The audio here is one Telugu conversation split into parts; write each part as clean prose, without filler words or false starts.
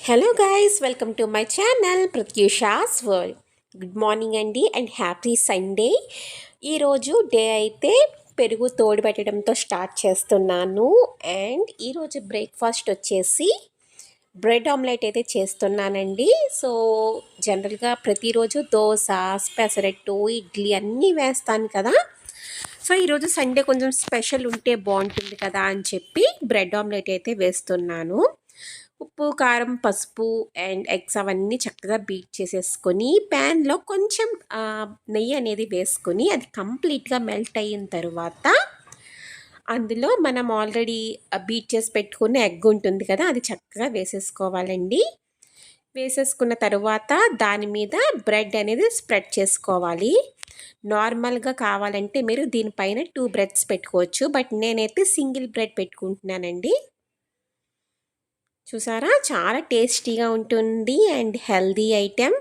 Hello guys, welcome to my channel Prathyusha's world. Good morning అండి అండ్ హ్యాపీ సండే. ఈరోజు డే అయితే పెరుగు తోడు పెట్టడంతో స్టార్ట్ చేస్తున్నాను. అండ్ ఈరోజు బ్రేక్ఫాస్ట్ వచ్చేసి బ్రెడ్ ఆమ్లెట్ అయితే చేస్తున్నానండి. సో జనరల్గా ప్రతిరోజు దోశ, పెసరట్టు, ఇడ్లీ అన్నీ వేస్తాను కదా. సో ఈరోజు సండే కొంచెం స్పెషల్ ఉంటే బాగుంటుంది కదా అని చెప్పి బ్రెడ్ ఆమ్లెట్ అయితే వేస్తున్నాను. ఉప్పు, కారం, పసుపు అండ్ ఎగ్స్ అవన్నీ చక్కగా బీట్ చేసేసుకొని ప్యాన్లో కొంచెం నెయ్యి అనేది వేసుకొని అది కంప్లీట్గా మెల్ట్ అయిన తర్వాత అందులో మనం ఆల్రెడీ బీట్ చేసి పెట్టుకున్న ఎగ్ ఉంటుంది కదా, అది చక్కగా వేసేసుకోవాలండి. వేసేసుకున్న తర్వాత దాని మీద బ్రెడ్ అనేది స్ప్రెడ్ చేసుకోవాలి. నార్మల్గా కావాలంటే మీరు దీనిపైన 2 బ్రెడ్స్ పెట్టుకోవచ్చు, బట్ నేనైతే సింగిల్ బ్రెడ్ పెట్టుకుంటున్నానండి. చూసారా, చాలా టేస్టీగా ఉంటుంది అండ్ హెల్దీ ఐటెం.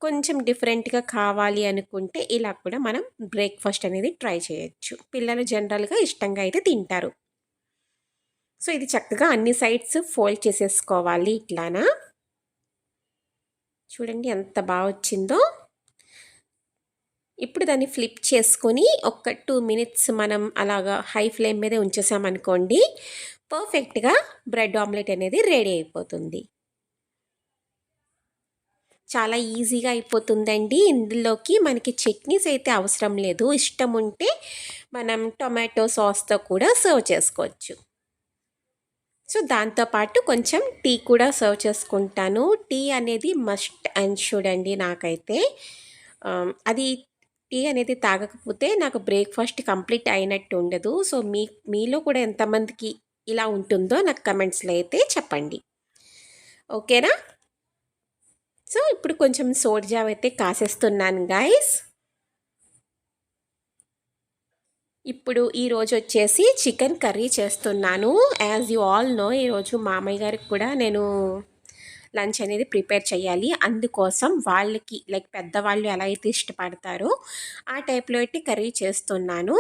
కొంచెం డిఫరెంట్గా కావాలి అనుకుంటే ఇలా కూడా మనం బ్రేక్ఫాస్ట్ అనేది ట్రై చేయొచ్చు. పిల్లలు జనరల్గా ఇష్టంగా అయితే తింటారు. సో ఇది చక్కగా అన్ని సైడ్స్ ఫోల్డ్ చేసేసుకోవాలి ఇట్లానా. చూడండి ఎంత బాగా వచ్చిందో. ఇప్పుడు దాన్ని ఫ్లిప్ చేసుకొని ఒక 2 మినిట్స్ మనం అలాగా హై ఫ్లేమ్ మీదే ఉంచేసామనుకోండి, పర్ఫెక్ట్గా బ్రెడ్ ఆమ్లెట్ అనేది రెడీ అయిపోతుంది. చాలా ఈజీగా అయిపోతుందండి. ఇందులోకి మనకి చట్నీస్ అయితే అవసరం లేదు. ఇష్టం ఉంటే మనం టొమాటో సాస్తో కూడా సర్వ్ చేసుకోవచ్చు. సో దాంతోపాటు కొంచెం టీ కూడా సర్వ్ చేసుకుంటాను. టీ అనేది మస్ట్ అండ్ షుడ్ అండి నాకైతే. అది టీ అనేది తాగకపోతే నాకు బ్రేక్ఫాస్ట్ కంప్లీట్ అయినట్టు ఉండదు. సో మీలో కూడా ఎంతమందికి ఇలా ఉంటుందో నాకు కమెంట్స్లో అయితే చెప్పండి, ఓకేనా. సో ఇప్పుడు కొంచెం సోడా అయితే కాసేస్తున్నాను గైస్. ఇప్పుడు ఈరోజు వచ్చేసి చికెన్ కర్రీ చేస్తున్నాను. యాజ్ యూ ఆల్ నో, ఈరోజు మామయ్య గారికి కూడా నేను లంచ్ అనేది ప్రిపేర్ చేయాలి. అందుకోసం వాళ్ళకి లైక్ పెద్దవాళ్ళు ఎలా అయితే ఇష్టపడతారో ఆ టైప్లో అయితే కర్రీ చేస్తున్నాను.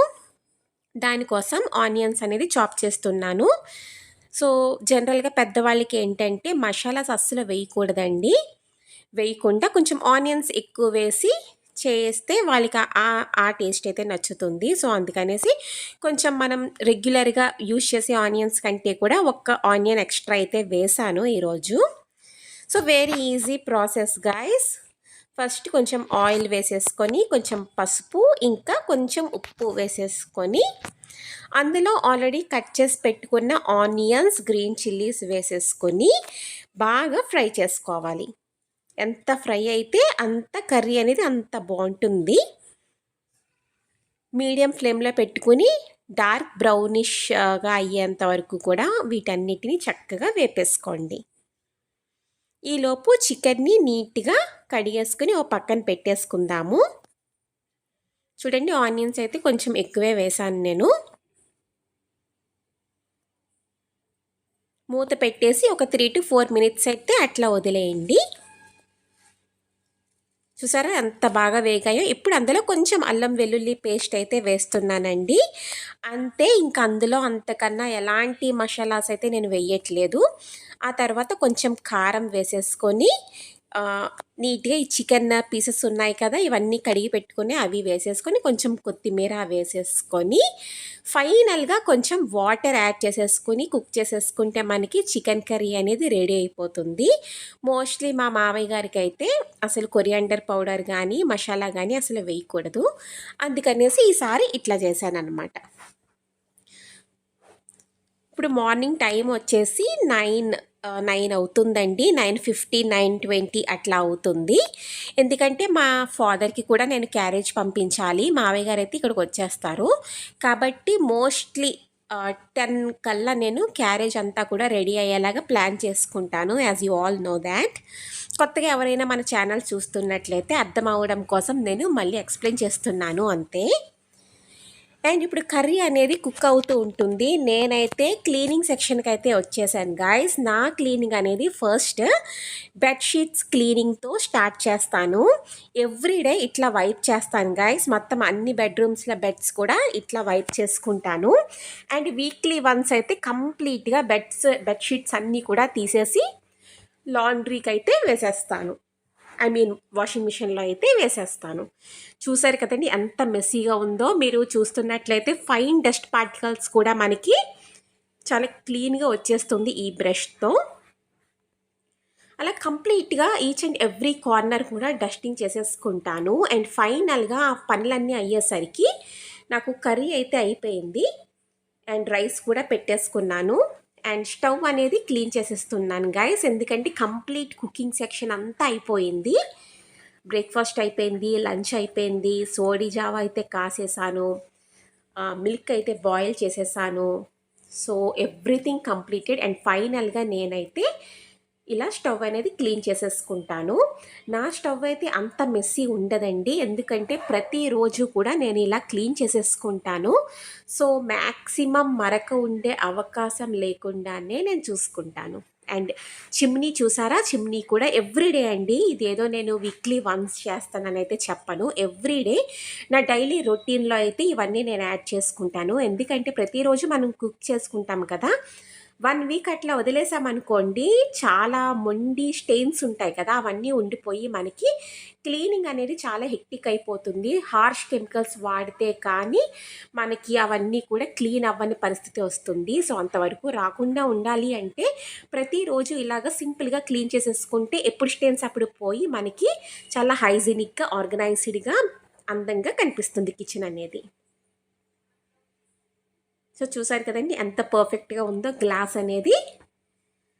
దానికోసం ఆనియన్స్ అనేది చాప్ చేస్తున్నాను. సో జనరల్గా పెద్దవాళ్ళకి ఏంటంటే మసాలాస్ అస్సలు వేయకూడదండి. వేయకుండా కొంచెం ఆనియన్స్ ఎక్కువ వేసి చేస్తే వాళ్ళకి ఆ టేస్ట్ అయితే నచ్చుతుంది. సో అందుకనేసి కొంచెం మనం రెగ్యులర్గా యూజ్ చేసే ఆనియన్స్ కంటే కూడా ఒక్క ఆనియన్ ఎక్స్ట్రా అయితే వేసాను ఈరోజు. So very easy process guys. First కొంచెం ఆయిల్ వేసేసుకొని కొంచెం పసుపు ఇంకా కొంచెం ఉప్పు వేసేసుకొని అందులో ఆల్రెడీ కట్ చేసి పెట్టుకున్న ఆనియన్స్, గ్రీన్ చిల్లీస్ వేసేసుకొని బాగా ఫ్రై చేసుకోవాలి. ఎంత ఫ్రై అయితే అంత కర్రీ అనేది అంత బాగుంటుంది. మీడియం ఫ్లేమ్లో పెట్టుకుని డార్క్ బ్రౌనిష్గా అయ్యేంత వరకు కూడా వీటన్నిటిని చక్కగా వేపేసుకోండి. ఈలోపు చికెన్ని నీట్గా కడిగేసుకుని ఓ పక్కన పెట్టేసుకుందాము. చూడండి, ఆనియన్స్ అయితే కొంచెం ఎక్కువే వేసాను నేను. మూత పెట్టేసి ఒక 3 to 4 మినిట్స్ అయితే అట్లా వదిలేయండి. చూసారా ఎంత బాగా వేగాయో. ఇప్పుడు అందులో కొంచెం అల్లం వెల్లుల్లి పేస్ట్ అయితే వేస్తున్నానండి. అంతే, ఇంకా అందులో అంతకన్నా ఎలాంటి మసాలాస్ అయితే నేను వేయట్లేదు. ఆ తర్వాత కొంచెం కారం వేసేసుకొని నీట్గా ఈ చికెన్ పీసెస్ ఉన్నాయి కదా, ఇవన్నీ కడిగి పెట్టుకొని అవి వేసేసుకొని కొంచెం కొత్తిమీర వేసేసుకొని ఫైనల్గా కొంచెం వాటర్ యాడ్ చేసేసుకొని కుక్ చేసేసుకుంటే మనకి చికెన్ కర్రీ అనేది రెడీ అయిపోతుంది. మోస్ట్లీ మా మావయ్య గారికి అయితే అసలు కొరియాండర్ పౌడర్ కానీ మసాలా కానీ అసలు వేయకూడదు. అందుకనేసి ఈసారి ఇట్లా చేశాను అనమాట. ఇప్పుడు మార్నింగ్ టైం వచ్చేసి 9 అవుతుందండి. 9:50, 9:20 అట్లా అవుతుంది. ఎందుకంటే మా ఫాదర్కి కూడా నేను క్యారేజ్ పంపించాలి. మావయ్య గారు అయితే ఇక్కడికి వచ్చేస్తారు కాబట్టి మోస్ట్లీ 10 కల్లా నేను క్యారేజ్ అంతా కూడా రెడీ అయ్యేలాగా ప్లాన్ చేసుకుంటాను. As you all know that. కొత్తగా ఎవరైనా మన ఛానల్ చూస్తున్నట్లయితే అర్థం అవ్వడం కోసం నేను మళ్ళీ ఎక్స్ప్లెయిన్ చేస్తున్నాను అంతే. అండ్ ఇప్పుడు కర్రీ అనేది కుక్ అవుతూ ఉంటుంది. నేనైతే క్లీనింగ్ సెక్షన్కి అయితే వచ్చేసాను గాయస్. నా క్లీనింగ్ అనేది ఫస్ట్ బెడ్షీట్స్ క్లీనింగ్తో స్టార్ట్ చేస్తాను. ఎవ్రీడే ఇట్లా వైప్ చేస్తాను గాయస్. మొత్తం అన్ని బెడ్రూమ్స్లో బెడ్స్ కూడా ఇట్లా వైప్ చేసుకుంటాను. అండ్ వీక్లీ వన్స్ అయితే కంప్లీట్గా బెడ్షీట్స్ అన్నీ కూడా తీసేసి లాండ్రీకి అయితే వేసేస్తాను. ఐ మీన్ వాషింగ్ మిషన్లో అయితే వేసేస్తాను. చూసారు కదండి ఎంత మెస్సీగా ఉందో. మీరు చూస్తున్నట్లయితే ఫైన్ డస్ట్ పార్టికల్స్ కూడా మనకి చాలా క్లీన్గా వచ్చేస్తుంది ఈ బ్రష్తో. అలా కంప్లీట్గా ఈచ్ అండ్ ఎవ్రీ కార్నర్ కూడా డస్టింగ్ చేసేసుకుంటాను. అండ్ ఫైనల్గా ఆ పనులన్నీ అయ్యేసరికి నాకు కర్రీ అయితే అయిపోయింది అండ్ రైస్ కూడా పెట్టేసుకున్నాను. అండ్ స్టవ్ అనేది క్లీన్ చేసేస్తున్నాను గైస్, ఎందుకంటే కంప్లీట్ కుకింగ్ సెక్షన్ అంతా అయిపోయింది. బ్రేక్ఫాస్ట్ అయిపోయింది, లంచ్ అయిపోయింది, సోడి జావా అయితే కాసేసాను, మిల్క్ అయితే బాయిల్ చేసేసాను. So everything completed. అండ్ ఫైనల్గా నేనైతే ఇలా స్టవ్ అనేది క్లీన్ చేసేసుకుంటాను. నా స్టవ్ అయితే అంత మెస్సీ ఉండదండి, ఎందుకంటే ప్రతిరోజు కూడా నేను ఇలా క్లీన్ చేసేసుకుంటాను. సో మ్యాక్సిమం మరక ఉండే అవకాశం లేకుండానే నేను చూసుకుంటాను. అండ్ చిమ్నీ చూసారా, చిమ్నీ కూడా ఎవ్రీడే అండి. ఇదేదో నేను వీక్లీ వన్స్ చేస్తానని అయితే చెప్పను, ఎవ్రీడే నా డైలీ రొటీన్లో అయితే ఇవన్నీ నేను యాడ్ చేసుకుంటాను. ఎందుకంటే ప్రతిరోజు మనం కుక్ చేసుకుంటాం కదా, 1 వీక్ అట్లా వదిలేసామనుకోండి చాలా మొండి స్టెయిన్స్ ఉంటాయి కదా, అవన్నీ ఉండిపోయి మనకి క్లీనింగ్ అనేది చాలా హెక్టిక్ అయిపోతుంది. హార్ష్ కెమికల్స్ వాడితే కానీ మనకి అవన్నీ కూడా క్లీన్ అవ్వని పరిస్థితి వస్తుంది. సో అంతవరకు రాకుండా ఉండాలి అంటే ప్రతిరోజు ఇలాగ సింపుల్గా క్లీన్ చేసేసుకుంటే ఎప్పుడు స్టెయిన్స్ అప్పుడు పోయి మనకి చాలా హైజీనిక్గా ఆర్గనైజ్డ్గా అందంగా కనిపిస్తుంది కిచెన్ అనేది. సో చూసారు కదండి ఎంత పర్ఫెక్ట్గా ఉందో గ్లాస్ అనేది.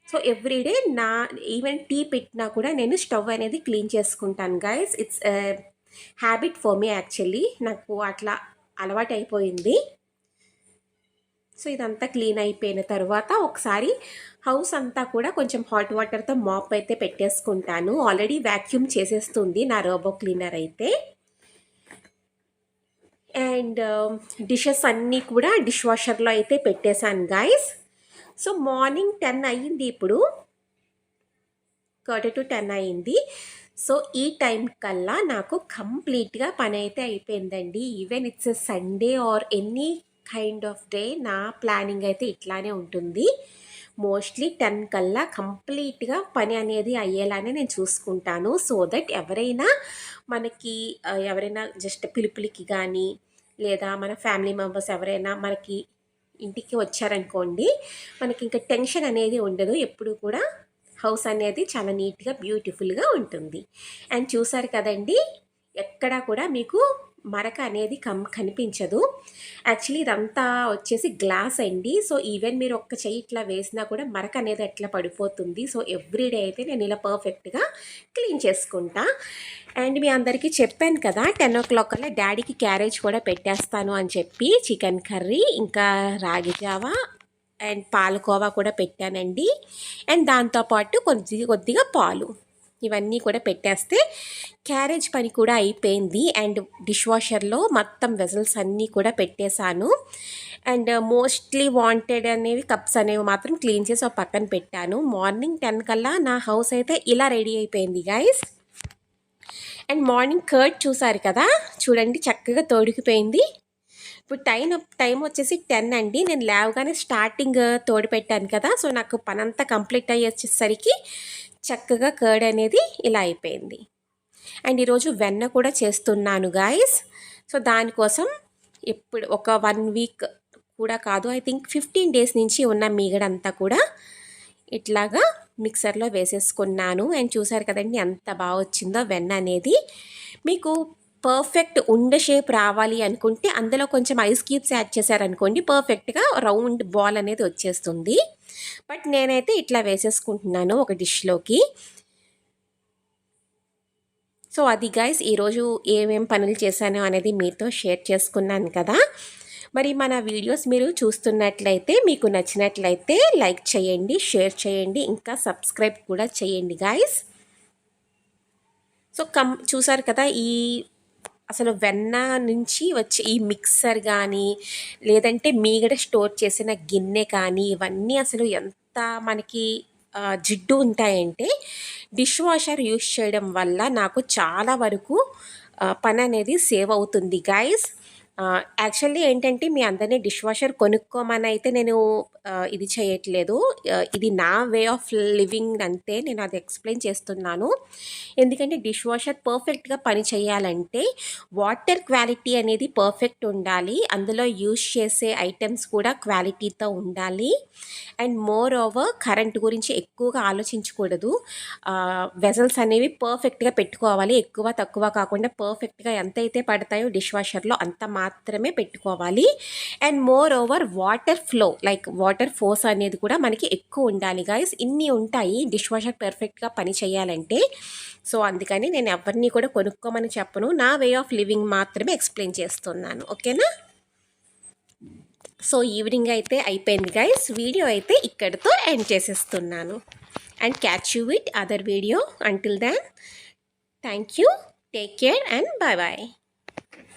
సో ఎవ్రీడే నా ఈవెన్ టీ పెట్టినా కూడా నేను స్టవ్ అనేది క్లీన్ చేసుకుంటాను guys. It's habit for me actually, నాకు అట్లా అలవాటు అయిపోయింది. సో ఇదంతా క్లీన్ అయిపోయిన తర్వాత ఒకసారి హౌస్ అంతా కూడా కొంచెం హాట్ వాటర్తో మాప్ అయితే పెట్టేసుకుంటాను. ఆల్రెడీ వ్యాక్యూమ్ చేసేస్తుంది నా రోబో క్లీనర్ అయితే. అండ్ డిషెస్ అన్నీ కూడా డిష్ వాషర్లో అయితే పెట్టేశాను గైస్. సో మార్నింగ్ 10 అయ్యింది, ఇప్పుడు 9:45 అయింది. సో ఈ టైం కల్లా నాకు కంప్లీట్గా పని అయితే అయిపోయిందండి. Even it's a Sunday or any kind of day, నా ప్లానింగ్ అయితే ఇట్లానే ఉంటుంది. మోస్ట్లీ 10 కల్లా కంప్లీట్గా పని అనేది అయ్యేలానే నేను చూసుకుంటాను. సో దట్ ఎవరైనా జస్ట్ పిలుపులకి కానీ లేదా మన ఫ్యామిలీ మెంబర్స్ ఎవరైనా మనకి ఇంటికి వచ్చారనుకోండి, మనకి ఇంకా టెన్షన్ అనేది ఉండదు. ఎప్పుడు కూడా హౌస్ అనేది చాలా నీట్గా బ్యూటిఫుల్గా ఉంటుంది. అండ్ చూసారు కదండి ఎక్కడా కూడా మీకు మరక అనేది కనిపించదు. యాక్చువల్లీ ఇదంతా వచ్చేసి గ్లాస్ అండి. సో ఈవెన్ మీరు ఒక్క చెయ్యి ఇట్లా వేసినా కూడా మరక అనేది ఎట్లా పడిపోతుంది. సో ఎవ్రీడే అయితే నేను ఇలా పర్ఫెక్ట్గా క్లీన్ చేసుకుంటా. అండ్ మీ అందరికీ చెప్పాను కదా 10 o'clock కల్లా డాడీకి క్యారేజ్ కూడా పెట్టేస్తాను అని చెప్పి, చికెన్ కర్రీ ఇంకా రాగి జావా అండ్ పాలకోవా కూడా పెట్టానండి. అండ్ దాంతోపాటు కొద్దిగా పాలు, ఇవన్నీ కూడా పెట్టేస్తే క్యారేజ్ పని కూడా అయిపోయింది. అండ్ డిష్ వాషర్లో మొత్తం వెజల్స్ అన్నీ కూడా పెట్టేశాను. అండ్ మోస్ట్లీ వాంటెడ్ అనేవి కప్స్ అనేవి మాత్రం క్లీన్ చేసి ఒక పక్కన పెట్టాను. మార్నింగ్ 10 కల్లా నా హౌస్ అయితే ఇలా రెడీ అయిపోయింది గైస్. అండ్ మార్నింగ్ కర్డ్ చూసారు కదా, చూడండి చక్కగా తోడుకుపోయింది. ఇప్పుడు టైం వచ్చేసి 10 అండి. నేను లేవగానే స్టార్టింగ్ తోడు పెట్టాను కదా, సో నాకు పనంతా కంప్లీట్ అయ్యేసరికి చక్కగా కర్డ్ అనేది ఇలా అయిపోయింది. అండ్ ఈరోజు వెన్న కూడా చేస్తున్నాను గాయస్. సో దానికోసం ఇప్పుడు ఒక 1 వీక్ కూడా కాదు, ఐ థింక్ 15 days నుంచి ఉన్న మీగడంతా కూడా ఇట్లాగా మిక్సర్లో వేసేసుకున్నాను. అండ్ చూసారు కదండి ఎంత బాగా వచ్చిందో వెన్న అనేది. మీకు పర్ఫెక్ట్ ఉండ షేప్ రావాలి అనుకుంటే అందులో కొంచెం ఐస్ క్యూబ్స్ యాడ్ చేశారనుకోండి, పర్ఫెక్ట్గా రౌండ్ బాల్ అనేది వచ్చేస్తుంది. బట్ నేనైతే ఇట్లా వేసేసుకుంటున్నాను ఒక డిష్లోకి. సో అది గైస్ ఈరోజు ఏమేం పనులు చేశాను అనేది మీతో షేర్ చేసుకున్నాను కదా. మరి మన వీడియోస్ మీరు చూస్తున్నట్లయితే మీకు నచ్చినట్లయితే లైక్ చేయండి, షేర్ చేయండి, ఇంకా సబ్స్క్రైబ్ కూడా చేయండి గైస్. సో చూసారు కదా, అసలు వెన్న నుంచి వచ్చే ఈ మిక్సర్ కానీ లేదంటే మీగడ స్టోర్ చేసిన గిన్నె కానీ ఇవన్నీ అసలు ఎంత మనకి జిడ్డు ఉంటాయంటే డిష్ వాషర్ యూస్ చేయడం వల్ల నాకు చాలా వరకు పని అనేది సేవ్ అవుతుంది గైస్. యాక్చువల్లీ ఏంటంటే మీ అందరినీ డిష్ వాషర్ కొనుక్కోమని అయితే నేను ఇది చేయట్లేదు. ఇది నా వే ఆఫ్ లివింగ్ అంతే. నేను అది ఎక్స్‌ప్లెయిన్ చేస్తున్నాను. ఎందుకంటే డిష్ వాషర్ పర్ఫెక్ట్‌గా పని చేయాలంటే వాటర్ క్వాలిటీ అనేది పర్ఫెక్ట్ ఉండాలి. అందులో యూజ్ చేసే ఐటెమ్స్ కూడా క్వాలిటీతో ఉండాలి. అండ్ మోర్ ఓవర్ కరెంట్ గురించి ఎక్కువగా ఆలోచించకూడదు. వెసల్స్ అనేవి పర్ఫెక్ట్‌గా పెట్టుకోవాలి. ఎక్కువ, తక్కువ కాకుండా పర్ఫెక్ట్‌గా ఎంతైతే పడతాయో డిష్ వాషర్‌లో అంత మాత్రమే పెట్టుకోవాలి. And more over water flow like water force అనేది కూడా మనకి ఎక్కువ ఉండాలి గైస్. ఇన్ని ఉంటాయి డిష్ వాషర్ పర్ఫెక్ట్‌గా పని చేయాలంటే. సో, అందుకని నేను ఎవరిని కూడా కొనుక్కోమని చెప్పను. నా వే ఆఫ్ లివింగ్ మాత్రమే ఎక్స్‌ప్లెయిన్ చేస్తున్నాను. ఓకేనా? సో, ఈవినింగ్ అయితే అయిపోయింది గైస్. వీడియో అయితే ఇక్కడితో ఎండ్ చేసేస్తున్నాను. And catch you with other video. Until then, thank you, take care and bye bye.